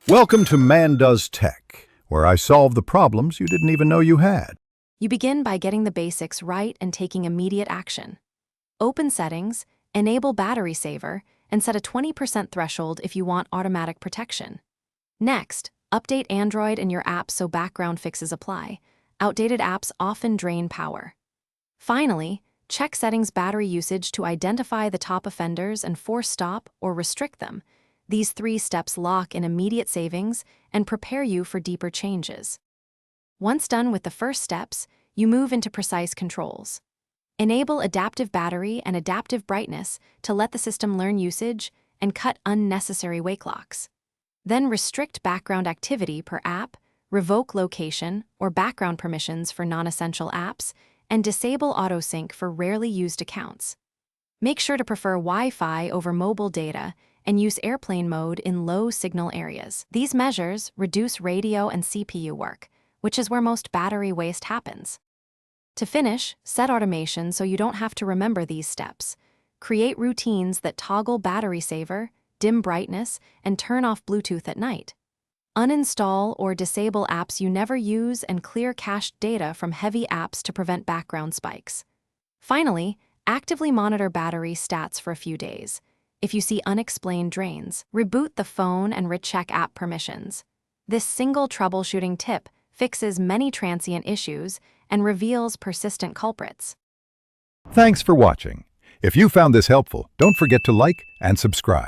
Welcome to Man Does Tech, where I solve the problems you didn't even know you had. You begin by getting the basics right and taking immediate action. Open Settings, enable Battery Saver, and set a 20% threshold if you want automatic protection. Next, update Android in your app so background fixes apply. Outdated apps often drain power. Finally, check settings battery usage to identify the top offenders and force stop or restrict them. These 3 steps lock in immediate savings and prepare you for deeper changes. Once done with the first steps, you move into precise controls. Enable adaptive battery and adaptive brightness to let the system learn usage and cut unnecessary wake locks. Then restrict background activity per app, revoke location or background permissions for non-essential apps, and disable autosync for rarely used accounts. Make sure to prefer Wi-Fi over mobile data and use airplane mode in low-signal areas. These measures reduce radio and CPU work, which is where most battery waste happens. To finish, set automation so you don't have to remember these steps. Create routines that toggle battery saver, dim brightness, and turn off Bluetooth at night. Uninstall or disable apps you never use and clear cached data from heavy apps to prevent background spikes. Finally, actively monitor battery stats for a few days. If you see unexplained drains, reboot the phone and recheck app permissions. This single troubleshooting tip fixes many transient issues and reveals persistent culprits. Thanks for watching. If you found this helpful, don't forget to like and subscribe.